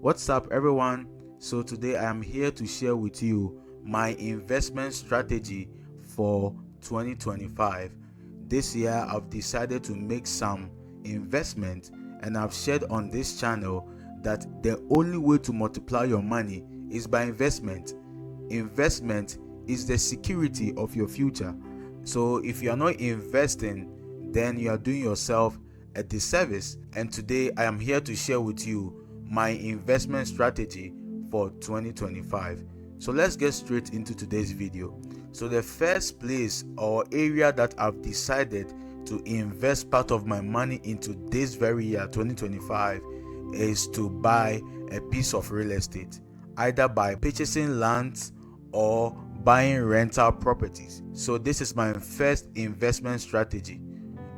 What's up, everyone? So today I am here to share with you my investment strategy for 2025. This year I've decided to make some investment, and I've shared on this channel that the only way to multiply your money is by investment. Investment is the security of your future. So if you are not investing, then you are doing yourself a disservice. And today I am here to share with you my investment strategy for 2025. So let's get straight into today's video. So the first place or area that I've decided to invest part of my money into this very year 2025 is to buy a piece of real estate, either by purchasing lands or buying rental properties. So this is my first investment strategy,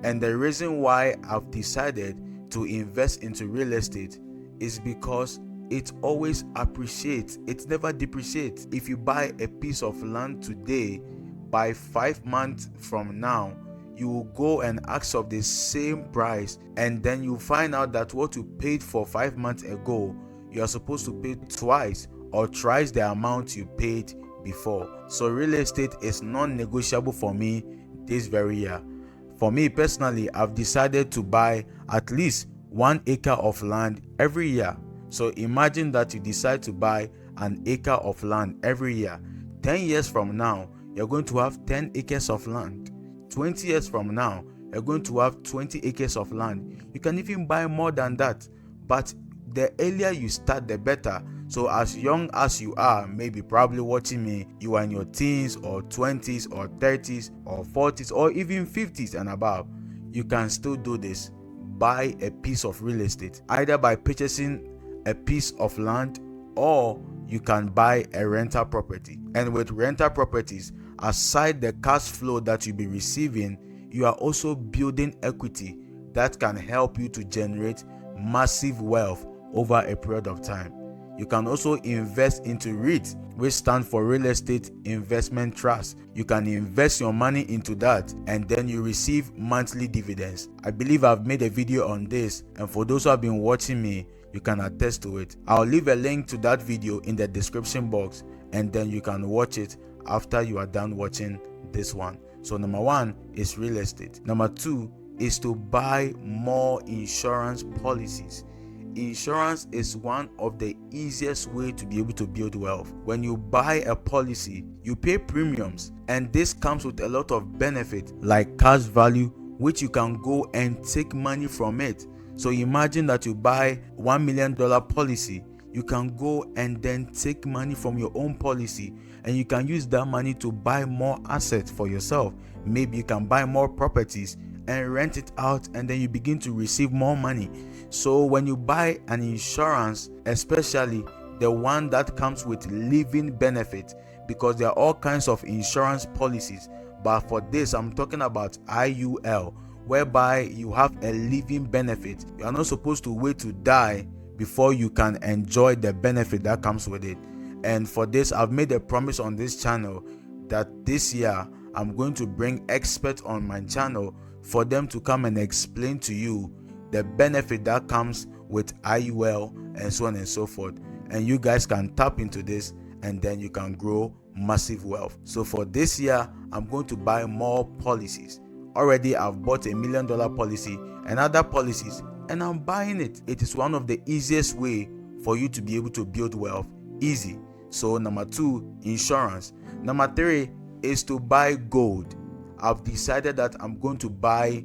and the reason why I've decided to invest into real estate is because it always appreciates, it never depreciates. If you buy a piece of land today, by 5 months from now you will go and ask of the same price, and then you find out that what you paid for 5 months ago, you are supposed to pay twice or thrice the amount you paid before. So real estate is non-negotiable for me this very year. For me personally, I've decided to buy at least 1 acre of land every year. So imagine that you decide to buy an acre of land every year. 10 years from now, you're going to have 10 acres of land. 20 years from now, you're going to have 20 acres of land. You can even buy more than that. But the earlier you start, the better. So as young as you are, maybe probably watching me, you are in your teens or 20s or 30s or 40s or even 50s and above, you can still do this. Buy a piece of real estate, either by purchasing a piece of land, or you can buy a rental property. And with rental properties, aside the cash flow that you'll be receiving, you are also building equity that can help you to generate massive wealth over a period of time. You can also invest into REIT, which stands for Real Estate Investment Trust. You can invest your money into that, and then you receive monthly dividends. I believe I've made a video on this, and for those who have been watching me, you can attest to it. I'll leave a link to that video in the description box, and then you can watch it after you are done watching this one. So number 1 is real estate. Number 2 is to buy more insurance policies. Insurance is one of the easiest way to be able to build wealth. When you buy a policy, you pay premiums, and this comes with a lot of benefit like cash value, which you can go and take money from it. So imagine that you buy $1 million policy, you can go and then take money from your own policy, and you can use that money to buy more assets for yourself. Maybe you can buy more properties and rent it out, and then you begin to receive more money. So when you buy an insurance, especially the one that comes with living benefit, because there are all kinds of insurance policies, but for this I'm talking about IUL, whereby you have a living benefit. You are not supposed to wait to die before you can enjoy the benefit that comes with it. And for this, I've made a promise on this channel that this year I'm going to bring experts on my channel for them to come and explain to you the benefit that comes with IUL and so on and so forth. And you guys can tap into this, and then you can grow massive wealth. So for this year, I'm going to buy more policies. Already I've bought $1 million policy and other policies, and I'm buying it. It is one of the easiest way for you to be able to build wealth. Easy. So number 2, insurance. Number 3 is to buy gold. I've decided that I'm going to buy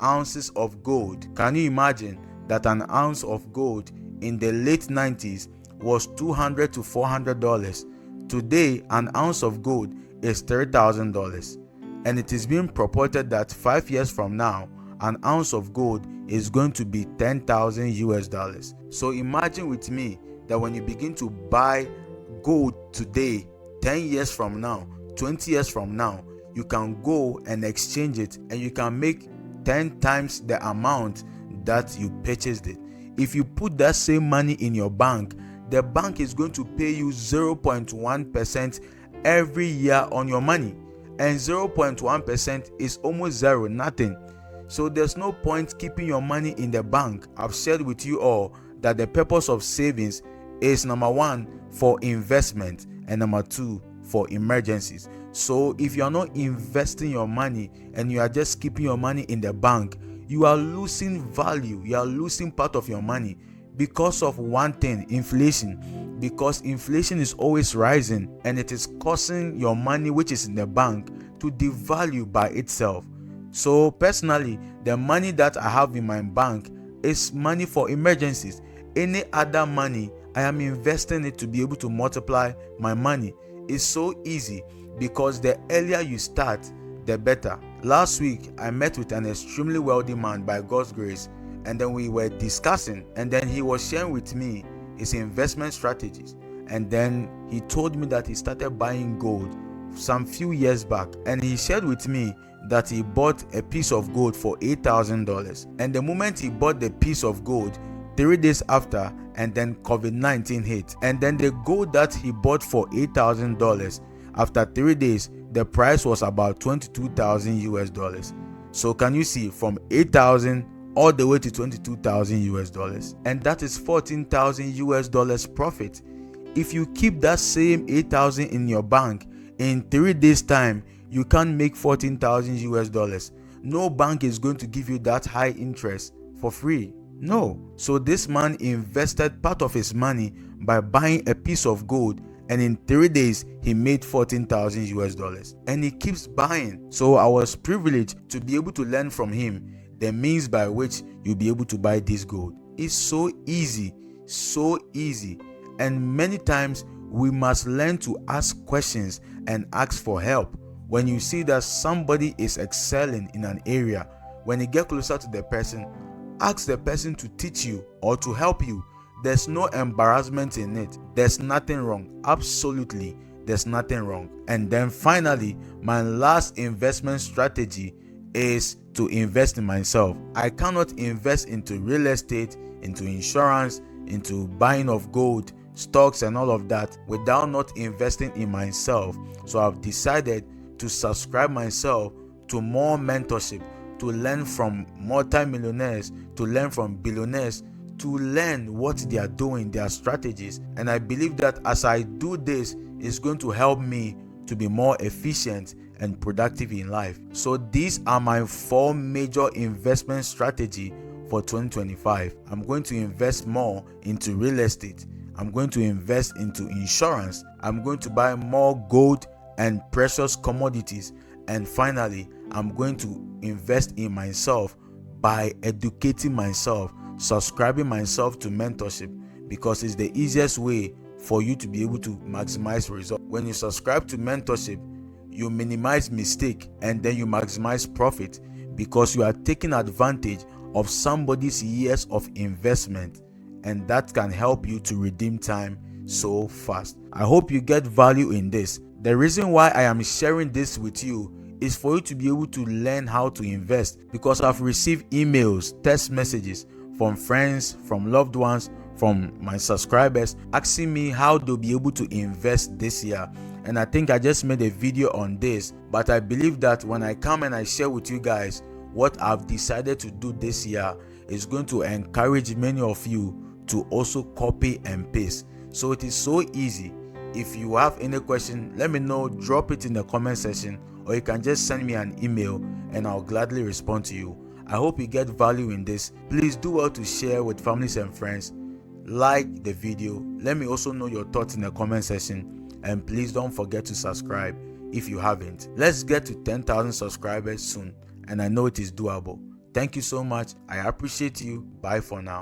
ounces of gold. Can you imagine that an ounce of gold in the late 90s was $200 to $400? Today, an ounce of gold is $3,000. And it is being purported that 5 years from now, an ounce of gold is going to be $10,000 US. So imagine with me that when you begin to buy gold today, 10 years from now, 20 years from now, you can go and exchange it, and you can make 10 times the amount that you purchased it. If you put that same money in your bank, the bank is going to pay you 0.1% every year on your money, and 0.1% is almost zero, nothing. So there's no point keeping your money in the bank. I've shared with you all that the purpose of savings is number one, for investment, and number two, for emergencies. So if you are not investing your money and you are just keeping your money in the bank, you are losing value, you are losing part of your money because of one thing: inflation. Because inflation is always rising and it is causing your money which is in the bank to devalue by itself. So personally, the money that I have in my bank is money for emergencies. Any other money, I am investing it to be able to multiply my money. It's so easy because the earlier you start, the better. Last week, I met with an extremely wealthy man by God's grace, and then we were discussing, and then he was sharing with me his investment strategies. And then he told me that he started buying gold some few years back, and he shared with me that he bought a piece of gold for $8,000. And the moment he bought the piece of gold, 3 days after, and then COVID-19 hit, and then the gold that he bought for $8,000, after 3 days, the price was about $22,000. So can you see, from 8,000 all the way to $22,000, and that is $14,000 profit. If you keep that same 8,000 in your bank, in 3 days time, you can't make $14,000. No bank is going to give you that high interest for free. No. So this man invested part of his money by buying a piece of gold, and in 3 days he made $14,000, and he keeps buying. So I was privileged to be able to learn from him the means by which you'll be able to buy this gold. It's so easy, and many times we must learn to ask questions and ask for help. When you see that somebody is excelling in an area, when you get closer to the person, ask the person to teach you or to help you. There's no embarrassment in it. There's nothing wrong. Absolutely, there's nothing wrong. And then finally, my last investment strategy is to invest in myself. I cannot invest into real estate, into insurance, into buying of gold, stocks and all of that without not investing in myself. So I've decided to subscribe myself to more mentorship, to learn from multi-millionaires, to learn from billionaires, to learn what they are doing, their strategies. And I believe that as I do this, it's going to help me to be more efficient and productive in life. So these are my 4 major investment strategy for 2025. I'm going to invest more into real estate. I'm going to invest into insurance. I'm going to buy more gold and precious commodities. And finally, I'm going to invest in myself by educating myself, subscribing myself to mentorship, because it's the easiest way for you to be able to maximize results. When you subscribe to mentorship, you minimize mistake and then you maximize profit, because you are taking advantage of somebody's years of investment, and that can help you to redeem time so fast. I hope you get value in this. The reason why I am sharing this with you is for you to be able to learn how to invest, because I've received emails, text messages from friends, from loved ones, from my subscribers asking me how they'll be able to invest this year. And I think I just made a video on this, but I believe that when I come and I share with you guys what I've decided to do this year, is going to encourage many of you to also copy and paste. So it is so easy. If you have any question, let me know, drop it in the comment section, or you can just send me an email and I'll gladly respond to you. I hope you get value in this. Please do well to share with families and friends. Like the video. Let me also know your thoughts in the comment section, and please don't forget to subscribe if you haven't. Let's get to 10,000 subscribers soon, and I know it is doable. Thank you so much. I appreciate you. Bye for now.